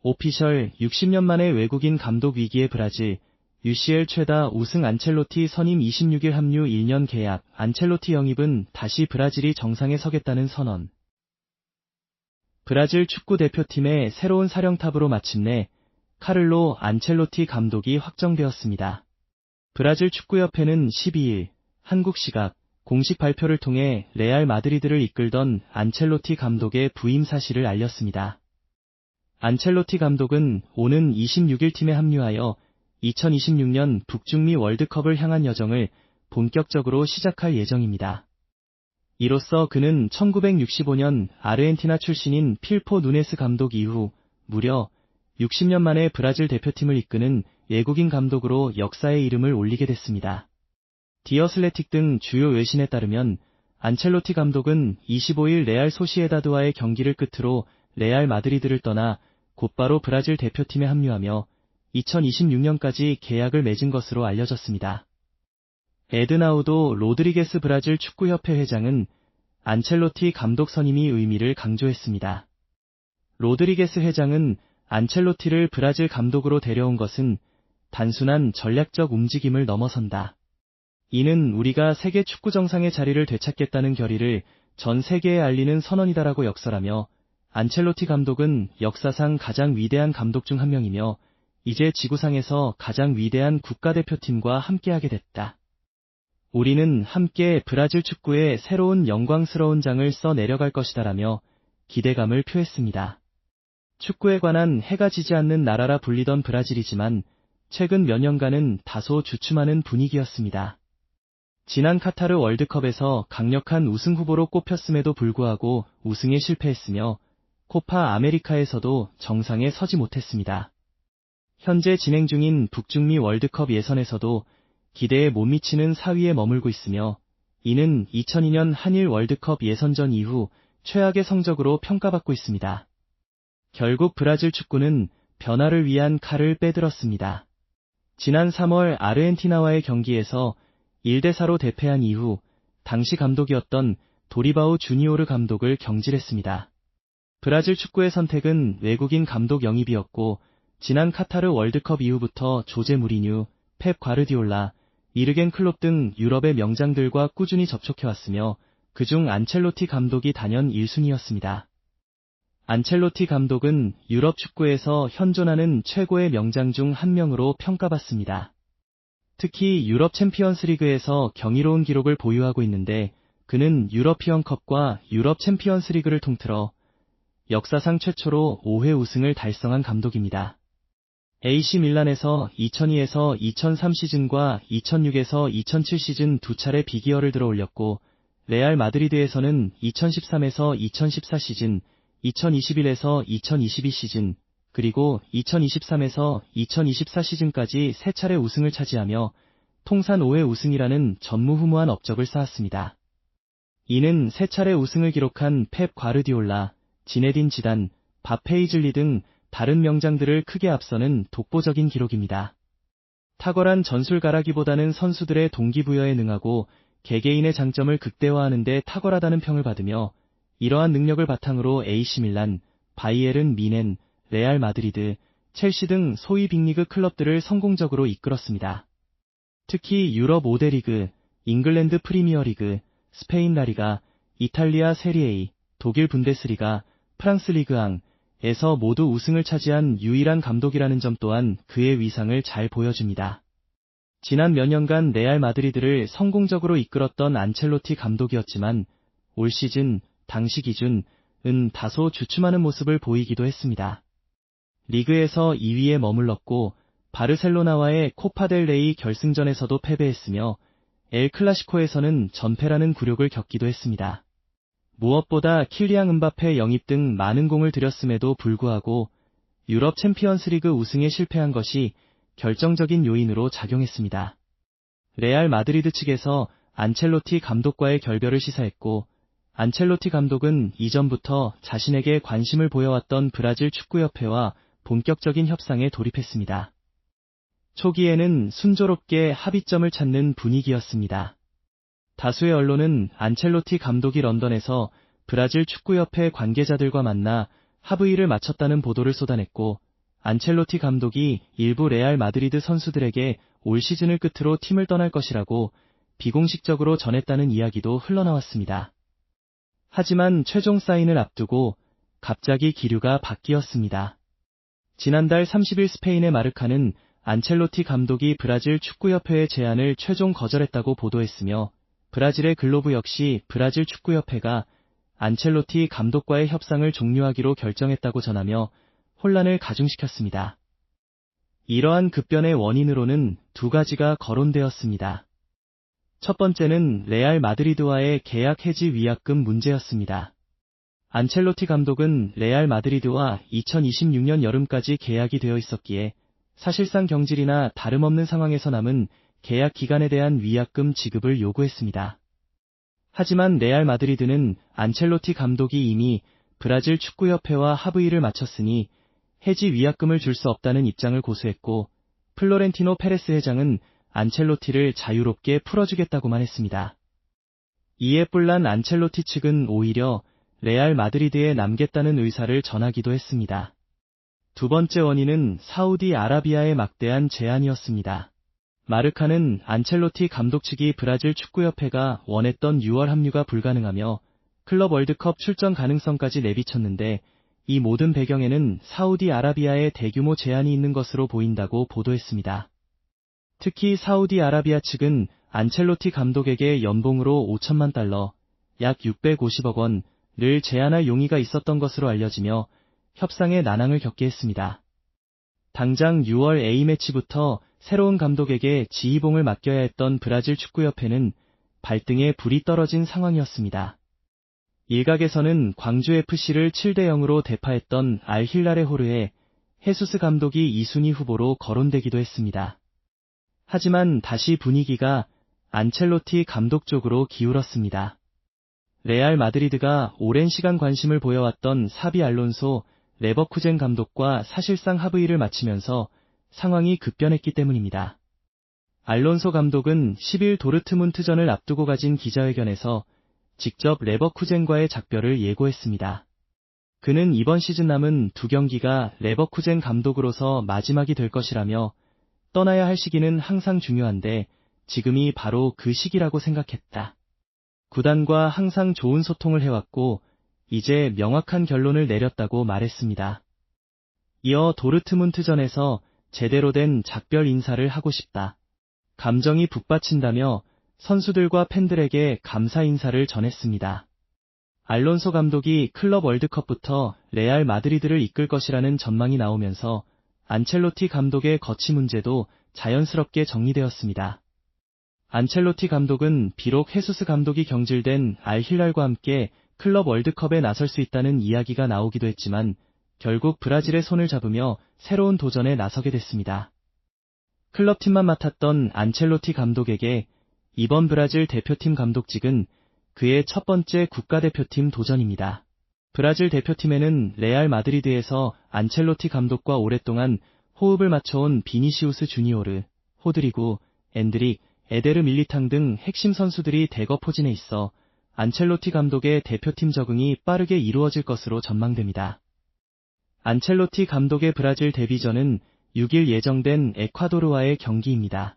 오피셜 60년 만에 외국인 감독 위기의 브라질, UCL 최다 우승 안첼로티 선임 26일 합류 1년 계약, 안첼로티 영입은 다시 브라질이 정상에 서겠다는 선언. 브라질 축구 대표팀의 새로운 사령탑으로 마침내 카를로 안첼로티 감독이 확정되었습니다. 브라질 축구협회는 12일 한국 시각 공식 발표를 통해 레알 마드리드를 이끌던 안첼로티 감독의 부임 사실을 알렸습니다. 안첼로티 감독은 오는 26일 팀에 합류하여 2026년 북중미 월드컵을 향한 여정을 본격적으로 시작할 예정입니다. 이로써 그는 1965년 아르헨티나 출신인 필포 누네스 감독 이후 무려 60년 만에 브라질 대표팀을 이끄는 외국인 감독으로 역사의 이름을 올리게 됐습니다. 디어슬레틱 등 주요 외신에 따르면 안첼로티 감독은 25일 레알 소시에다드와의 경기를 끝으로 레알 마드리드를 떠나 곧바로 브라질 대표팀에 합류하며 2026년까지 계약을 맺은 것으로 알려졌습니다. 에드나우도 로드리게스 브라질 축구협회 회장은 안첼로티 감독 선임이 의미를 강조했습니다. 로드리게스 회장은 안첼로티를 브라질 감독으로 데려온 것은 단순한 전략적 움직임을 넘어선다. 이는 우리가 세계 축구 정상의 자리를 되찾겠다는 결의를 전 세계에 알리는 선언이다라고 역설하며 안첼로티 감독은 역사상 가장 위대한 감독 중 한 명이며 이제 지구상에서 가장 위대한 국가대표팀과 함께하게 됐다. 우리는 함께 브라질 축구의 새로운 영광스러운 장을 써 내려갈 것이다라며 기대감을 표했습니다. 축구에 관한 해가 지지 않는 나라라 불리던 브라질이지만 최근 몇 년간은 다소 주춤하는 분위기였습니다. 지난 카타르 월드컵에서 강력한 우승 후보로 꼽혔음에도 불구하고 우승에 실패했으며 코파 아메리카에서도 정상에 서지 못했습니다. 현재 진행 중인 북중미 월드컵 예선에서도 기대에 못 미치는 4위에 머물고 있으며 이는 2002년 한일 월드컵 예선전 이후 최악의 성적으로 평가받고 있습니다. 결국 브라질 축구는 변화를 위한 칼을 빼들었습니다. 지난 3월 아르헨티나와의 경기에서 1대4로 대패한 이후 당시 감독이었던 도리바우 주니오르 감독을 경질했습니다. 브라질 축구의 선택은 외국인 감독 영입이었고 지난 카타르 월드컵 이후부터 조제 무리뉴, 펩 과르디올라, 이르겐 클롭 등 유럽의 명장들과 꾸준히 접촉해왔으며 그중 안첼로티 감독이 단연 1순위였습니다. 안첼로티 감독은 유럽 축구에서 현존하는 최고의 명장 중 한 명으로 평가받습니다. 특히 유럽 챔피언스 리그에서 경이로운 기록을 보유하고 있는데 그는 유러피언컵과 유럽 챔피언스 리그를 통틀어 역사상 최초로 5회 우승을 달성한 감독입니다. AC 밀란에서 2002에서 2003 시즌과 2006에서 2007 시즌 두 차례 비기어를 들어 올렸고 레알 마드리드에서는 2013에서 2014 시즌, 2021에서 2022 시즌, 그리고 2023에서 2024 시즌까지 3차례 우승을 차지하며 통산 5회 우승이라는 전무후무한 업적을 쌓았습니다. 이는 3차례 우승을 기록한 펩 과르디올라, 지네딘 지단, 밥 페이즐리 등 다른 명장들을 크게 앞서는 독보적인 기록입니다. 탁월한 전술가라기보다는 선수들의 동기부여에 능하고 개개인의 장점을 극대화하는 데 탁월하다는 평을 받으며 이러한 능력을 바탕으로 AC 밀란, 바이에른 뮌헨, 레알 마드리드, 첼시 등 소위 빅리그 클럽들을 성공적으로 이끌었습니다. 특히 유럽 5대 리그, 잉글랜드 프리미어리그, 스페인 라리가, 이탈리아 세리에A, 독일 분데스리가, 프랑스 리그앙에서 모두 우승을 차지한 유일한 감독이라는 점 또한 그의 위상을 잘 보여줍니다. 지난 몇 년간 레알 마드리드를 성공적으로 이끌었던 안첼로티 감독이었지만 올 시즌 당시 기준은 다소 주춤하는 모습을 보이기도 했습니다. 리그에서 2위에 머물렀고 바르셀로나와의 코파델레이 결승전에서도 패배했으며 엘 클라시코에서는 전패라는 굴욕을 겪기도 했습니다. 무엇보다 킬리앙 음바페 영입 등 많은 공을 들였음에도 불구하고 유럽 챔피언스리그 우승에 실패한 것이 결정적인 요인으로 작용했습니다. 레알 마드리드 측에서 안첼로티 감독과의 결별을 시사했고 안첼로티 감독은 이전부터 자신에게 관심을 보여왔던 브라질 축구협회와 본격적인 협상에 돌입했습니다. 초기에는 순조롭게 합의점을 찾는 분위기였습니다. 다수의 언론은 안첼로티 감독이 런던에서 브라질 축구협회 관계자들과 만나 합의를 마쳤다는 보도를 쏟아냈고 안첼로티 감독이 일부 레알 마드리드 선수들에게 올 시즌을 끝으로 팀을 떠날 것이라고 비공식적으로 전했다는 이야기도 흘러나왔습니다. 하지만 최종 사인을 앞두고 갑자기 기류가 바뀌었습니다. 지난달 30일 스페인의 마르카는 안첼로티 감독이 브라질 축구협회의 제안을 최종 거절했다고 보도했으며, 브라질의 글로브 역시 브라질 축구협회가 안첼로티 감독과의 협상을 종료하기로 결정했다고 전하며 혼란을 가중시켰습니다. 이러한 급변의 원인으로는 두 가지가 거론되었습니다. 첫 번째는 레알 마드리드와의 계약 해지 위약금 문제였습니다. 안첼로티 감독은 레알 마드리드와 2026년 여름까지 계약이 되어 있었기에 사실상 경질이나 다름없는 상황에서 남은 계약 기간에 대한 위약금 지급을 요구했습니다. 하지만 레알 마드리드는 안첼로티 감독이 이미 브라질 축구협회와 합의를 마쳤으니 해지 위약금을 줄 수 없다는 입장을 고수했고, 플로렌티노 페레스 회장은 안첼로티를 자유롭게 풀어주겠다고만 했습니다. 이에 뿔난 안첼로티 측은 오히려 레알 마드리드에 남겠다는 의사를 전하기도 했습니다. 두 번째 원인은 사우디아라비아의 막대한 제안이었습니다. 마르카는 안첼로티 감독 측이 브라질 축구협회가 원했던 6월 합류가 불가능하며 클럽 월드컵 출전 가능성까지 내비쳤는데, 이 모든 배경에는 사우디아라비아의 대규모 제안이 있는 것으로 보인다고 보도했습니다. 특히 사우디아라비아 측은 안첼로티 감독에게 연봉으로 5천만 달러, 약 650억 원을 제안할 용의가 있었던 것으로 알려지며 협상에 난항을 겪게 했습니다. 당장 6월 A매치부터 새로운 감독에게 지휘봉을 맡겨야 했던 브라질 축구협회는 발등에 불이 떨어진 상황이었습니다. 일각에서는 광주FC를 7대0으로 대파했던 알힐랄의 호르에 헤수스 감독이 2순위 후보로 거론되기도 했습니다. 하지만 다시 분위기가 안첼로티 감독 쪽으로 기울었습니다. 레알 마드리드가 오랜 시간 관심을 보여왔던 사비 알론소 레버쿠젠 감독과 사실상 합의를 마치면서 상황이 급변했기 때문입니다. 알론소 감독은 10일 도르트문트전을 앞두고 가진 기자회견에서 직접 레버쿠젠과의 작별을 예고했습니다. 그는 이번 시즌 남은 두 경기가 레버쿠젠 감독으로서 마지막이 될 것이라며, 떠나야 할 시기는 항상 중요한데 지금이 바로 그 시기라고 생각했다. 구단과 항상 좋은 소통을 해왔고 이제 명확한 결론을 내렸다고 말했습니다. 이어 도르트문트전에서 제대로 된 작별 인사를 하고 싶다. 감정이 북받친다며 선수들과 팬들에게 감사 인사를 전했습니다. 알론소 감독이 클럽 월드컵부터 레알 마드리드를 이끌 것이라는 전망이 나오면서 안첼로티 감독의 거취 문제도 자연스럽게 정리되었습니다. 안첼로티 감독은 비록 헤수스 감독이 경질된 알힐랄과 함께 클럽 월드컵에 나설 수 있다는 이야기가 나오기도 했지만 결국 브라질의 손을 잡으며 새로운 도전에 나서게 됐습니다. 클럽팀만 맡았던 안첼로티 감독에게 이번 브라질 대표팀 감독직은 그의 첫 번째 국가대표팀 도전입니다. 브라질 대표팀에는 레알 마드리드에서 안첼로티 감독과 오랫동안 호흡을 맞춰온 비니시우스 주니오르, 호드리구, 엔드릭, 에데르 밀리탕 등 핵심 선수들이 대거 포진해 있어 안첼로티 감독의 대표팀 적응이 빠르게 이루어질 것으로 전망됩니다. 안첼로티 감독의 브라질 데뷔전은 6일 예정된 에콰도르와의 경기입니다.